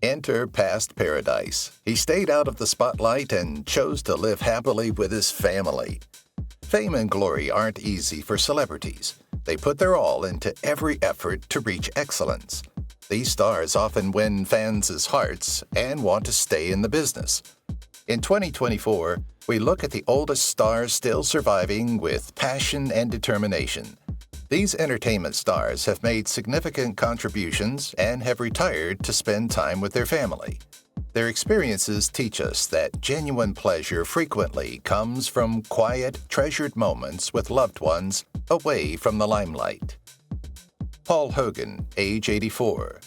Enter past paradise. He stayed out of the spotlight and chose to live happily with his family. Fame and glory aren't easy for celebrities. They put their all into every effort to reach excellence. These stars often win fans' hearts and want to stay in the business. In 2024, we look at the oldest stars still surviving with passion and determination. These entertainment stars have made significant contributions and have retired to spend time with their family. Their experiences teach us that genuine pleasure frequently comes from quiet, treasured moments with loved ones away from the limelight. Paul Hogan, age 84.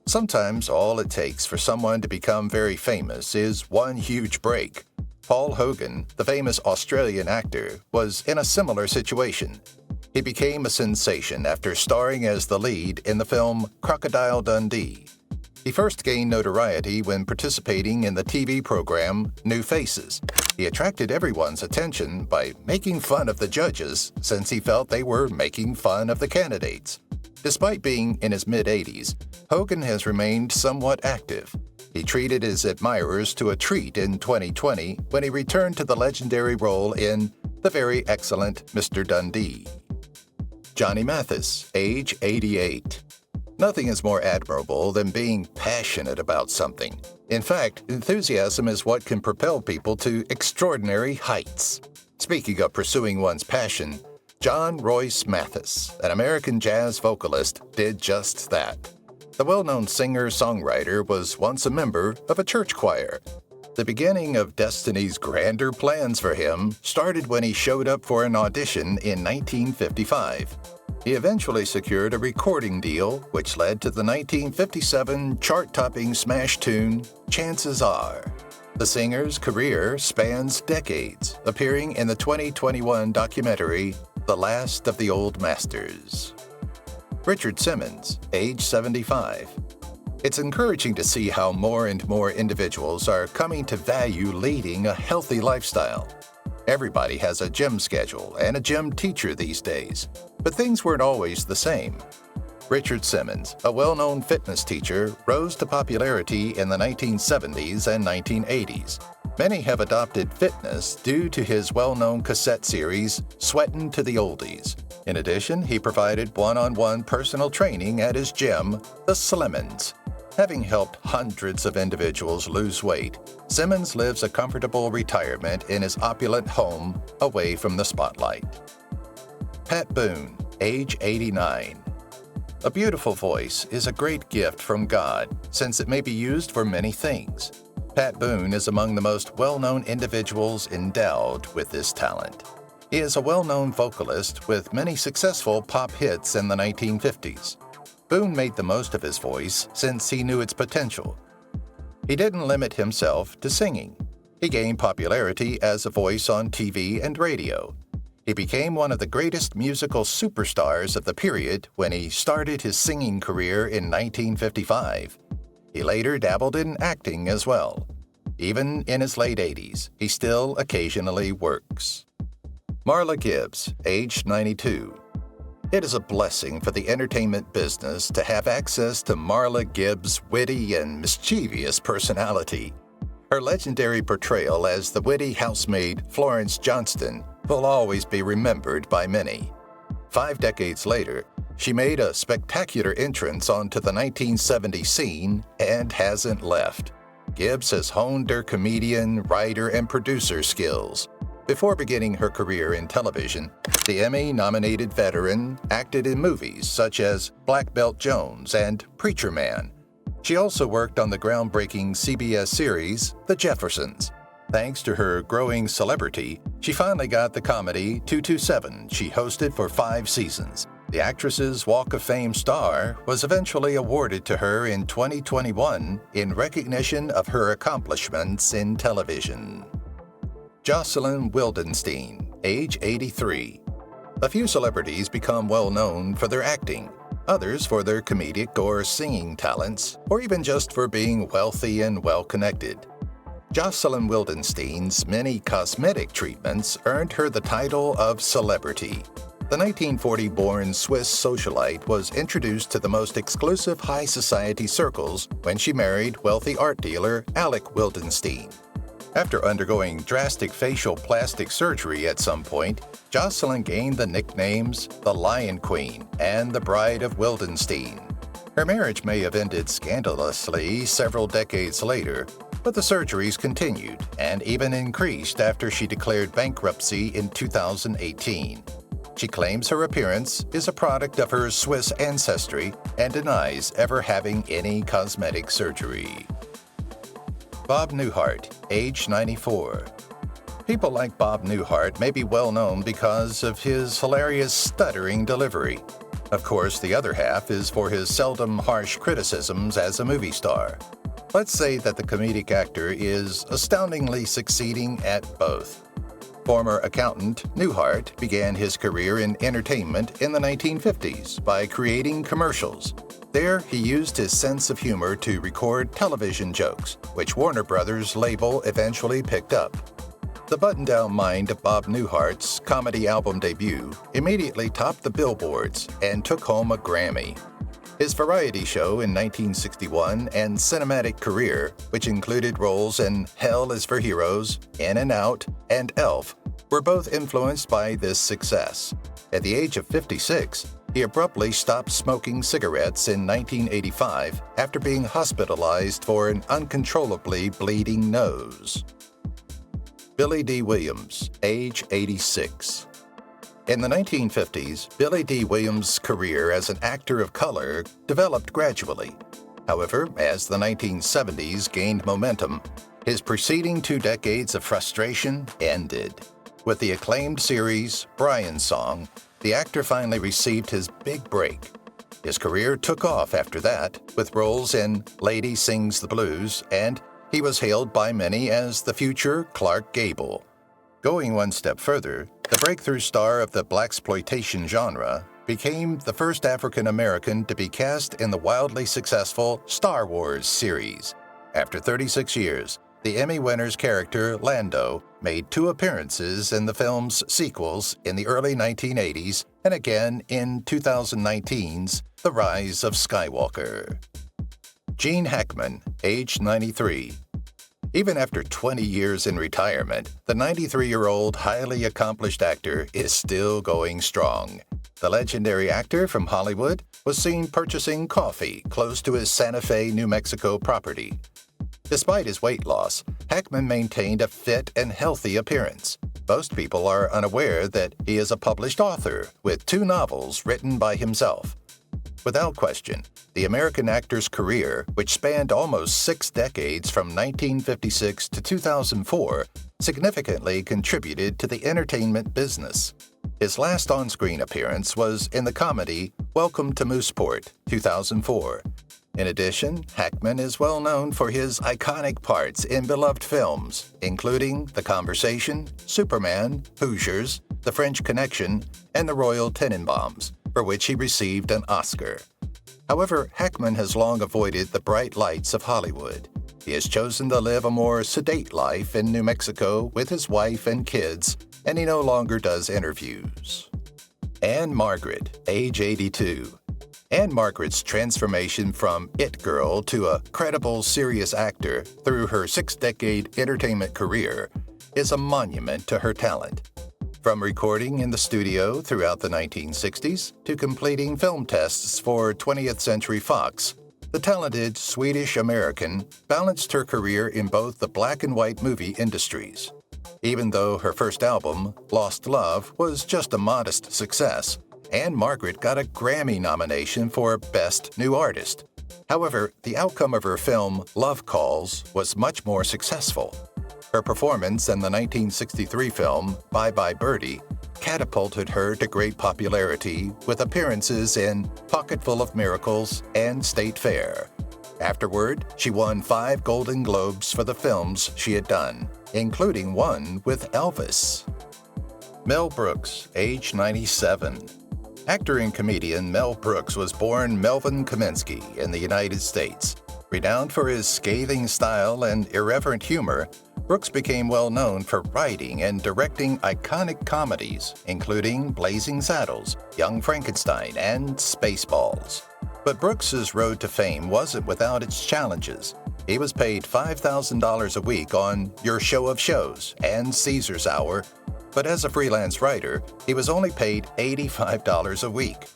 Sometimes all it takes for someone to become very famous is one huge break. Paul Hogan, the famous Australian actor, was in a similar situation. He became a sensation after starring as the lead in the film Crocodile Dundee. He first gained notoriety when participating in the TV program New Faces. He attracted everyone's attention by making fun of the judges since he felt they were making fun of the candidates. Despite being in his mid-80s, Hogan has remained somewhat active. He treated his admirers to a treat in 2020 when he returned to the legendary role in The Very Excellent Mr. Dundee. Johnny Mathis, age 88. Nothing is more admirable than being passionate about something. In fact, enthusiasm is what can propel people to extraordinary heights. Speaking of pursuing one's passion, John Royce Mathis, an American jazz vocalist, did just that. The well-known singer-songwriter was once a member of a church choir. The beginning of Destiny's grander plans for him started when he showed up for an audition in 1955. He eventually secured a recording deal, which led to the 1957 chart-topping smash tune, Chances Are. The singer's career spans decades, appearing in the 2021 documentary, The Last of the Old Masters. Richard Simmons, age 75. It's encouraging to see how more and more individuals are coming to value leading a healthy lifestyle. Everybody has a gym schedule and a gym teacher these days, but things weren't always the same. Richard Simmons, a well-known fitness teacher, rose to popularity in the 1970s and 1980s. Many have adopted fitness due to his well-known cassette series, Sweatin' to the Oldies. In addition, he provided one-on-one personal training at his gym, The Slimmins. Having helped hundreds of individuals lose weight, Simmons lives a comfortable retirement in his opulent home away from the spotlight. Pat Boone, age 89. A beautiful voice is a great gift from God, since it may be used for many things. Pat Boone is among the most well-known individuals endowed with this talent. He is a well-known vocalist with many successful pop hits in the 1950s. Boone made the most of his voice since he knew its potential. He didn't limit himself to singing. He gained popularity as a voice on TV and radio. He became one of the greatest musical superstars of the period when he started his singing career in 1955. He later dabbled in acting as well. Even in his late 80s, he still occasionally works. Marla Gibbs, age 92. It is a blessing for the entertainment business to have access to Marla Gibbs' witty and mischievous personality. Her legendary portrayal as the witty housemaid Florence Johnston will always be remembered by many. 5 decades later, she made a spectacular entrance onto the 1970s scene and hasn't left. Gibbs has honed her comedian, writer, and producer skills. Before beginning her career in television, the Emmy-nominated veteran acted in movies such as Black Belt Jones and Preacher Man. She also worked on the groundbreaking CBS series The Jeffersons. Thanks to her growing celebrity, she finally got the comedy 227 she hosted for 5 seasons. The actress's Walk of Fame star was eventually awarded to her in 2021 in recognition of her accomplishments in television. Jocelyn Wildenstein, age 83. A few celebrities become well known for their acting, others for their comedic or singing talents, or even just for being wealthy and well-connected. Jocelyn Wildenstein's many cosmetic treatments earned her the title of celebrity. The 1940-born Swiss socialite was introduced to the most exclusive high society circles when she married wealthy art dealer Alec Wildenstein. After undergoing drastic facial plastic surgery at some point, Jocelyn gained the nicknames the Lion Queen and the Bride of Wildenstein. Her marriage may have ended scandalously several decades later, but the surgeries continued and even increased after she declared bankruptcy in 2018. She claims her appearance is a product of her Swiss ancestry and denies ever having any cosmetic surgery. Bob Newhart, age 94. People like Bob Newhart may be well known because of his hilarious stuttering delivery. Of course, the other half is for his seldom harsh criticisms as a movie star. Let's say that the comedic actor is astoundingly succeeding at both. Former accountant Newhart began his career in entertainment in the 1950s by creating commercials. There, he used his sense of humor to record television jokes, which Warner Brothers label eventually picked up. The button-down mind of Bob Newhart's comedy album debut immediately topped the billboards and took home a Grammy. His variety show in 1961 and cinematic career, which included roles in Hell is for Heroes, In and Out, and Elf, were both influenced by this success. At the age of 56, he abruptly stopped smoking cigarettes in 1985 after being hospitalized for an uncontrollably bleeding nose. Billy Dee Williams, age 86. In the 1950s, Billy Dee Williams' career as an actor of color developed gradually. However, as the 1970s gained momentum, his preceding 2 decades of frustration ended. With the acclaimed series Brian's Song, the actor finally received his big break. His career took off after that, with roles in Lady Sings the Blues, and he was hailed by many as the future Clark Gable. Going one step further, the breakthrough star of the blaxploitation genre became the first African American to be cast in the wildly successful Star Wars series. After 36 years, the Emmy winner's character Lando made 2 appearances in the film's sequels in the early 1980s and again in 2019's The Rise of Skywalker. Gene Hackman, age 93. Even after 20 years in retirement, the 93-year-old highly accomplished actor is still going strong. The legendary actor from Hollywood was seen purchasing coffee close to his Santa Fe, New Mexico property. Despite his weight loss, Hackman maintained a fit and healthy appearance. Most people are unaware that he is a published author with 2 novels written by himself. Without question, the American actor's career, which spanned almost 6 decades from 1956 to 2004, significantly contributed to the entertainment business. His last on-screen appearance was in the comedy Welcome to Mooseport, 2004. In addition, Hackman is well known for his iconic parts in beloved films, including The Conversation, Superman, Hoosiers, The French Connection, and The Royal Tenenbaums, for which he received an Oscar. However, Hackman has long avoided the bright lights of Hollywood. He has chosen to live a more sedate life in New Mexico with his wife and kids, and he no longer does interviews. Anne Margaret, age 82. Anne Margaret's transformation from it girl to a credible, serious actor through her 6-decade entertainment career is a monument to her talent. From recording in the studio throughout the 1960s to completing film tests for 20th Century Fox, the talented Swedish-American balanced her career in both the black and white movie industries. Even though her first album, Lost Love, was just a modest success, Anne Margaret got a Grammy nomination for Best New Artist. However, the outcome of her film, Love Calls, was much more successful. Her performance in the 1963 film, Bye Bye Birdie, catapulted her to great popularity with appearances in Pocketful of Miracles and State Fair. Afterward, she won 5 Golden Globes for the films she had done, including one with Elvis. Mel Brooks, age 97. Actor and comedian Mel Brooks was born Melvin Kaminsky in the United States. Renowned for his scathing style and irreverent humor, Brooks became well known for writing and directing iconic comedies, including Blazing Saddles, Young Frankenstein, and Spaceballs. But Brooks's road to fame wasn't without its challenges. He was paid $5,000 a week on Your Show of Shows and Caesar's Hour, but as a freelance writer, he was only paid $85 a week.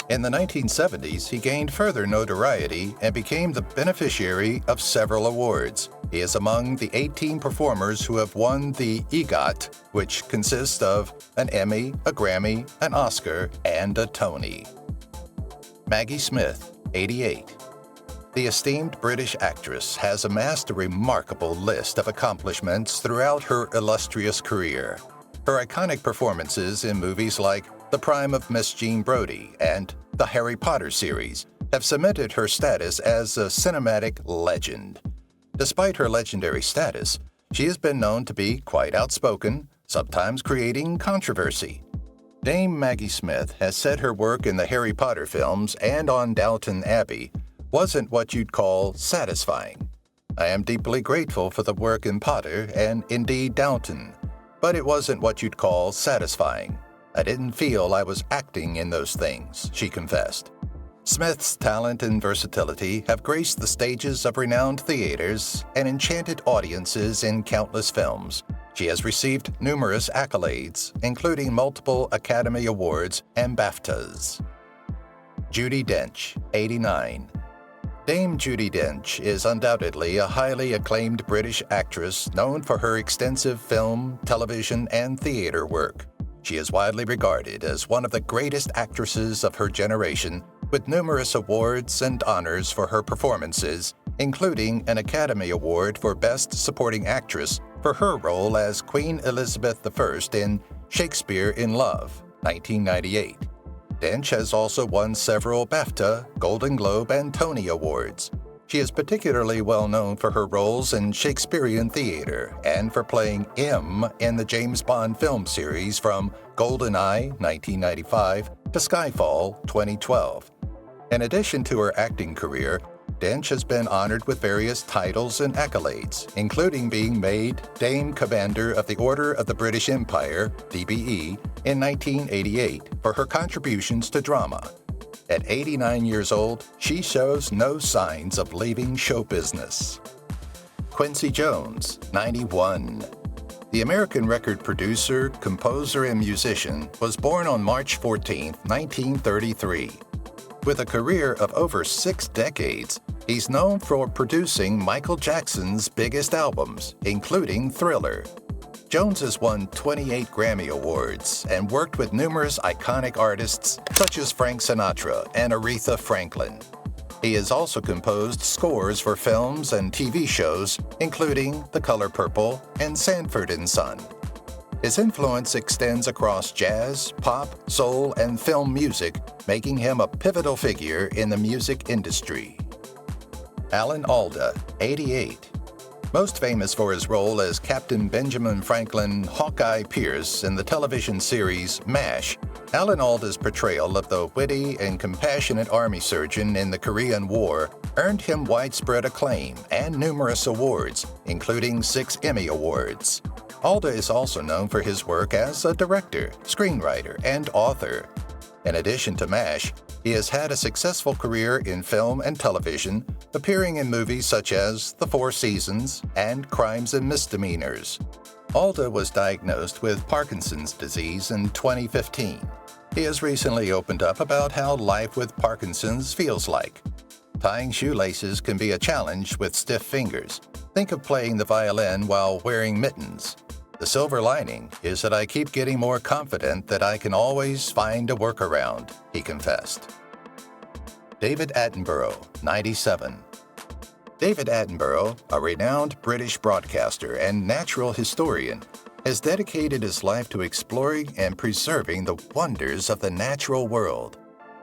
In the 1970s, he gained further notoriety and became the beneficiary of several awards. He is among the 18 performers who have won the EGOT, which consists of an Emmy, a Grammy, an Oscar, and a Tony. Maggie Smith, 88. The esteemed British actress has amassed a remarkable list of accomplishments throughout her illustrious career. Her iconic performances in movies like The Prime of Miss Jean Brodie and the Harry Potter series have cemented her status as a cinematic legend. Despite her legendary status, she has been known to be quite outspoken, sometimes creating controversy. Dame Maggie Smith has said her work in the Harry Potter films and on Downton Abbey wasn't what you'd call satisfying. I am deeply grateful for the work in Potter and indeed Downton, but it wasn't what you'd call satisfying. I didn't feel I was acting in those things, she confessed. Smith's talent and versatility have graced the stages of renowned theaters and enchanted audiences in countless films. She has received numerous accolades, including multiple Academy Awards and BAFTAs. Judi Dench, 89. Dame Judi Dench is undoubtedly a highly acclaimed British actress known for her extensive film, television, and theater work. She is widely regarded as one of the greatest actresses of her generation, with numerous awards and honors for her performances, including an Academy Award for Best Supporting Actress for her role as Queen Elizabeth I in Shakespeare in Love, 1998. Dench has also won several BAFTA, Golden Globe, and Tony Awards. She is particularly well known for her roles in Shakespearean theater and for playing M in the James Bond film series from GoldenEye, 1995, to Skyfall, 2012. In addition to her acting career, Dench has been honored with various titles and accolades, including being made Dame Commander of the Order of the British Empire, DBE, in 1988 for her contributions to drama. At 89 years old, she shows no signs of leaving show business. Quincy Jones, 91. The American record producer, composer, and musician was born on March 14, 1933. With a career of over 6 decades, he's known for producing Michael Jackson's biggest albums, including Thriller. Jones has won 28 Grammy Awards and worked with numerous iconic artists such as Frank Sinatra and Aretha Franklin. He has also composed scores for films and TV shows, including The Color Purple and Sanford & Son. His influence extends across jazz, pop, soul, and film music, making him a pivotal figure in the music industry. Alan Alda, 88. Most famous for his role as Captain Benjamin Franklin Hawkeye Pierce in the television series MASH, Alan Alda's portrayal of the witty and compassionate army surgeon in the Korean War earned him widespread acclaim and numerous awards, including 6 Emmy Awards. Alda is also known for his work as a director, screenwriter, and author. In addition to MASH, he has had a successful career in film and television, appearing in movies such as The Four Seasons and Crimes and Misdemeanors. Alda was diagnosed with Parkinson's disease in 2015. He has recently opened up about how life with Parkinson's feels like. Tying shoelaces can be a challenge with stiff fingers. Think of playing the violin while wearing mittens. The silver lining is that I keep getting more confident that I can always find a workaround, he confessed. David Attenborough, 97. David Attenborough, a renowned British broadcaster and natural historian, has dedicated his life to exploring and preserving the wonders of the natural world.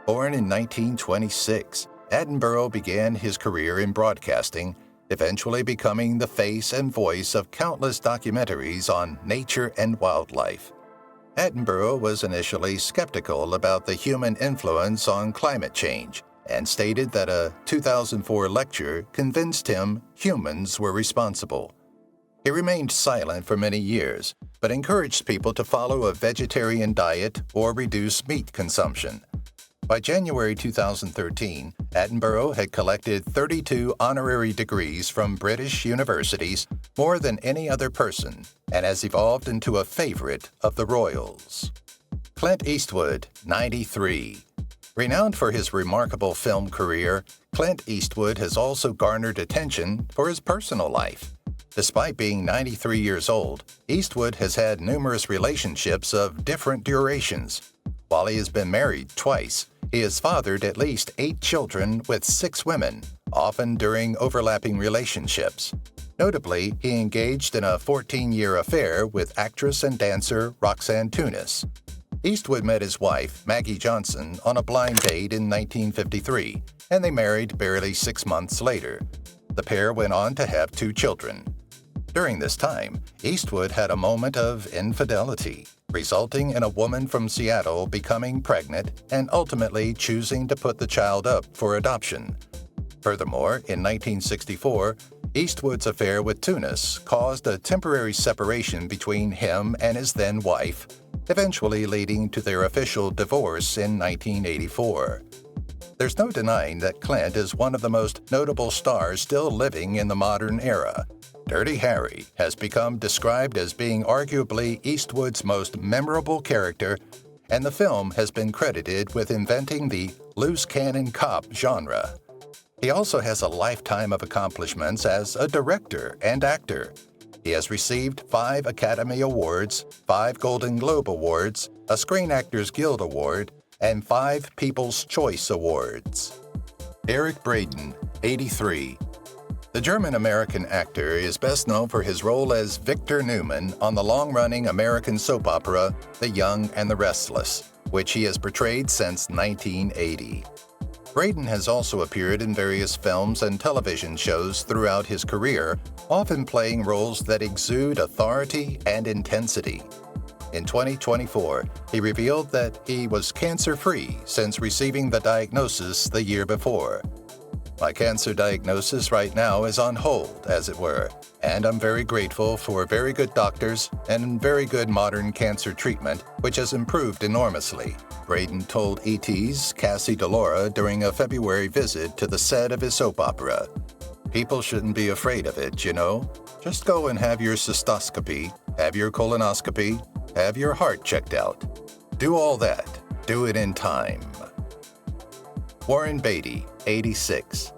Born in 1926, Attenborough began his career in broadcasting, eventually becoming the face and voice of countless documentaries on nature and wildlife. Attenborough was initially skeptical about the human influence on climate change and stated that a 2004 lecture convinced him humans were responsible. He remained silent for many years, but encouraged people to follow a vegetarian diet or reduce meat consumption. By January 2013, Attenborough had collected 32 honorary degrees from British universities, more than any other person, and has evolved into a favorite of the royals. Clint Eastwood, 93. Renowned for his remarkable film career, Clint Eastwood has also garnered attention for his personal life. Despite being 93 years old, Eastwood has had numerous relationships of different durations. While he has been married twice, he has fathered at least 8 children with 6 women, often during overlapping relationships. Notably, he engaged in a 14-year affair with actress and dancer Roxanne Tunis. Eastwood met his wife, Maggie Johnson, on a blind date in 1953, and they married barely 6 months later. The pair went on to have 2 children. During this time, Eastwood had a moment of infidelity, resulting in a woman from Seattle becoming pregnant and ultimately choosing to put the child up for adoption. Furthermore, in 1964, Eastwood's affair with Tunis caused a temporary separation between him and his then-wife, eventually leading to their official divorce in 1984. There's no denying that Clint is one of the most notable stars still living in the modern era. Dirty Harry has become described as being arguably Eastwood's most memorable character, and the film has been credited with inventing the loose cannon cop genre. He also has a lifetime of accomplishments as a director and actor. He has received 5 Academy Awards, 5 Golden Globe Awards, a Screen Actors Guild Award, and 5 People's Choice Awards. Eric Braeden, 83. The German-American actor is best known for his role as Victor Newman on the long-running American soap opera The Young and the Restless, which he has portrayed since 1980. Braeden has also appeared in various films and television shows throughout his career, often playing roles that exude authority and intensity. In 2024, he revealed that he was cancer-free since receiving the diagnosis the year before. My cancer diagnosis right now is on hold, as it were, and I'm very grateful for very good doctors and very good modern cancer treatment, which has improved enormously, Braeden told E.T.'s Cassie DeLaura during a February visit to the set of his soap opera. People shouldn't be afraid of it, you know? Just go and have your cystoscopy, have your colonoscopy, have your heart checked out. Do all that. Do it in time. Warren Beatty, 86.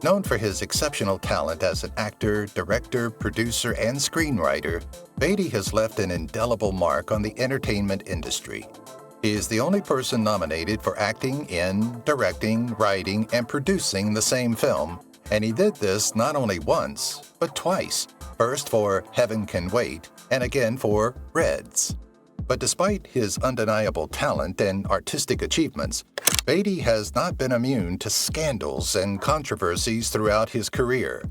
Known for his exceptional talent as an actor, director, producer, and screenwriter, Beatty has left an indelible mark on the entertainment industry. He is the only person nominated for acting in, directing, writing, and producing the same film, and he did this not only once, but twice, first for Heaven Can Wait, and again for Reds. But despite his undeniable talent and artistic achievements, Beatty has not been immune to scandals and controversies throughout his career.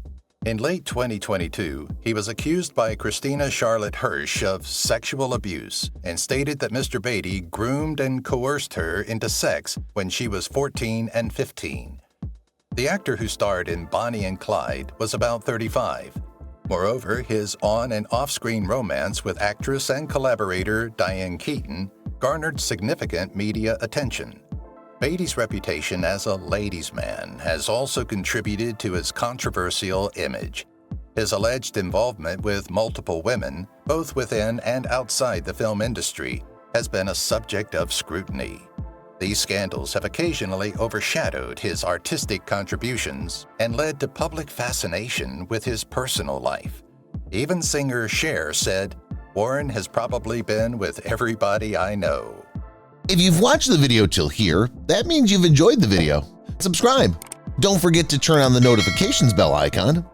In late 2022, he was accused by Christina Charlotte Hirsch of sexual abuse and stated that Mr. Beatty groomed and coerced her into sex when she was 14 and 15. The actor who starred in Bonnie and Clyde was about 35. Moreover, his on- and off-screen romance with actress and collaborator Diane Keaton garnered significant media attention. Beatty's reputation as a ladies' man has also contributed to his controversial image. His alleged involvement with multiple women, both within and outside the film industry, has been a subject of scrutiny. These scandals have occasionally overshadowed his artistic contributions and led to public fascination with his personal life. Even singer Cher said, "Warren has probably been with everybody I know." If you've watched the video till here, that means you've enjoyed the video. Subscribe. Don't forget to turn on the notifications bell icon